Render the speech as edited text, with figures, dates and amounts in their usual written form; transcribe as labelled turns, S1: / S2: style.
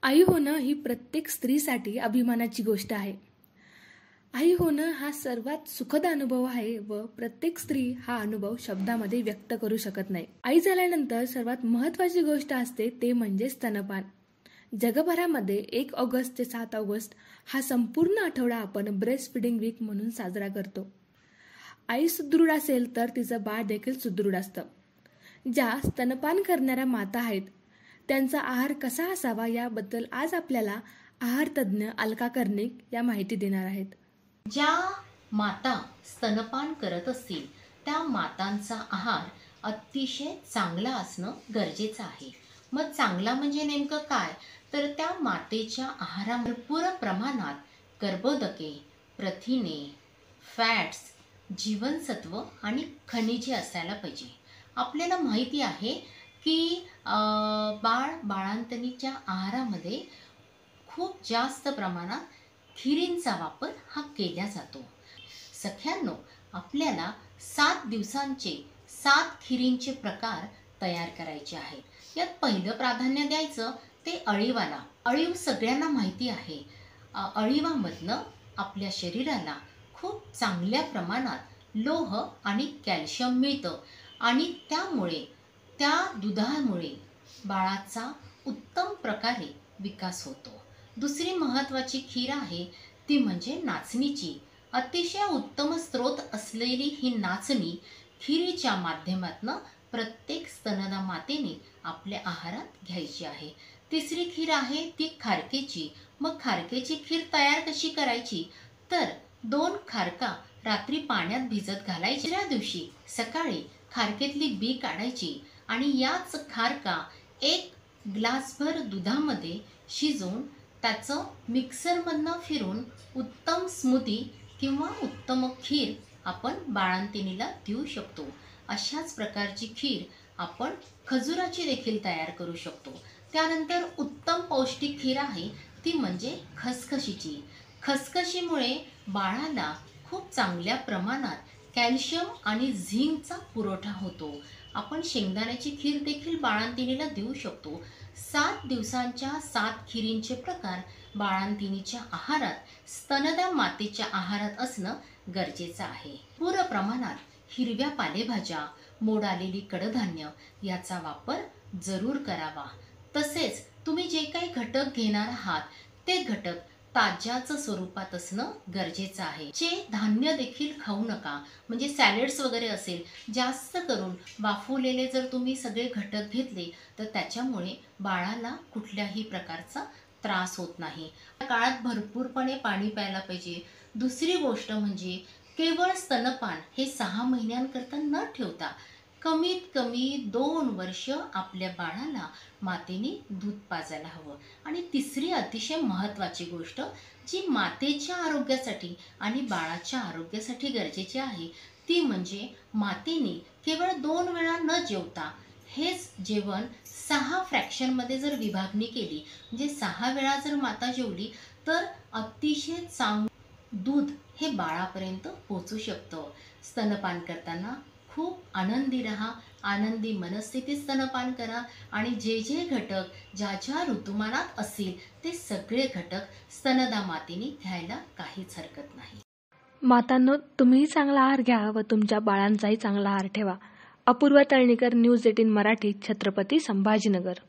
S1: आई होणं ही प्रत्येक स्त्रीसाठी अभिमानाची गोष्ट आहे. आई होणं हा सर्वात सुखद अनुभव आहे व प्रत्येक स्त्री हा अनुभव शब्दामध्ये व्यक्त करू शकत नाही. आई झाल्यानंतर सर्वात महत्त्वाची गोष्ट असते ते म्हणजे स्तनपान. जगभरामध्ये 1 ऑगस्ट ते 7 ऑगस्ट हा संपूर्ण आठवडा आपण ब्रेस्ट फिडिंग वीक म्हणून साजरा करतो. आई सुदृढ असेल तर तिचं बाळ देखील सुदृढ असतं. ज्या स्तनपान करणाऱ्या माता आहेत त्यांचा आहार कसा असावा याबद्दल आज आपल्याला आहार तज्ज्ञ अलका कर्णिक या माहिती देणार आहेत.
S2: ज्या माता स्तनपान करत असतील त्या मातांचा आहार अतिशय चांगला असणं गरजेचं आहे. मग चांगला म्हणजे नेमकं काय, तर त्या मातेच्या आहारात भरपूर प्रमाणात कर्बोदके, प्रथिने, फॅट्स, जीवनसत्व आणि खनिजे असायला पाहिजे. आपल्याला माहिती आहे की बाळंतणीच्या आहारामध्ये खूप जास्त प्रमाणात खिरींचा वापर हा केला जातो. सख्यांनो, आपल्याला 7 दिवसांचे 7 खिरींचे प्रकार तयार करायचे आहेत. यात पहिलं प्राधान्य द्यायचं ते अळीवाला. अळीव सगळ्यांना माहिती आहे. अळीवामधनं आपल्या शरीराला खूप चांगल्या प्रमाणात लोह आणि कॅल्शियम मिळतं आणि त्यामुळे त्या दुधामुळे बाळाचा उत्तम प्रकारे विकास होतो. दुसरी महत्त्वाची खीर आहे ती म्हणजे नाचणीची. अतिशय उत्तम स्रोत असलेली ही नाचणी खिरीच्या माध्यमातून प्रत्येक स्तनदा मातेने आपल्या आहारात घ्यायची आहे. तिसरी खीर आहे ती खारकेची. मग खारकेची खीर तयार कशी करायची, तर 2 खारका रात्री पाण्यात भिजत घालायची. दुसऱ्या दिवशी सकाळी खारकेतली बी काढायची आणि याच खारका 1 ग्लासभर दुधामध्ये शिजवून त्याचं मिक्सरमधनं फिरून उत्तम स्मूदी किंवा उत्तम खीर आपण बाळंतिणीला देऊ शकतो. अशाच प्रकारची खीर आपण खजुराची देखील तयार करू शकतो. त्यानंतर उत्तम पौष्टिक खीर आहे ती म्हणजे खसखशीची. खसखशीमुळे बाळाला खूप चांगल्या प्रमाणात कॅल्शियम आणि झिंकचा पुरवठा होतो. आपण शेंगदाण्याची खीर देखील बाळंतिणीला देऊ शकतो. 7 दिवसांच्या 7 खिरींचे प्रकार बाळंतिणीच्या आहारात, स्तनदा मातेच्या आहारात असणं गरजेचं आहे. पूर्ण प्रमाणात हिरव्या पालेभाज्या, मोड आलेली कडधान्य याचा वापर जरूर करावा. तसेच तुम्ही जे काही घटक घेणार आहात ते घटक ताज्याच स्वरूपात असणं गरजेचं आहे. जे धान्य देखील खाऊ नका, म्हणजे सॅलड्स वगैरे असेल, जास्त करून वाफवलेले जर तुम्ही सगळे घटक घेतले तर त्याच्यामुळे बाळाला कुठल्याही प्रकारचा त्रास होत नाही. या काळात भरपूरपणे पाणी प्यायला पाहिजे. दुसरी गोष्ट म्हणजे केवळ स्तनपान हे 6 महिन्यांकरता न ठेवता कमीत कमी 2 वर्ष आपल्या बाळाला मातेने दूध पाजायला हवं. आणि तिसरी अतिशय महत्त्वाची गोष्ट जी मातेच्या आरोग्यासाठी आणि बाळाच्या आरोग्यासाठी गरजेची आहे ती म्हणजे मातेने केवळ 2 वेळा न जेवता हेच जेवण 6 फ्रॅक्शनमध्ये जर विभागणी केली, म्हणजे 6 वेळा जर माता जेवली तर अतिशय चांगलं दूध हे बाळापर्यंत पोहोचू शकतं. स्तनपान करताना खूप आनंदी राहा, आनंदी मनस्थितीत स्तनपान करा आणि जे जे घटक ज्या ज्या ऋतुमानात असतील ते सगळे घटक स्तनदा मातेने घ्यायला काहीच हरकत नाही.
S1: मातांनो, तुम्हीही चांगला आहार घ्या व तुमच्या बाळांचाही चांगला आहार ठेवा. अपूर्वा तळणीकर, न्यूज 18 मराठी, छत्रपती संभाजीनगर.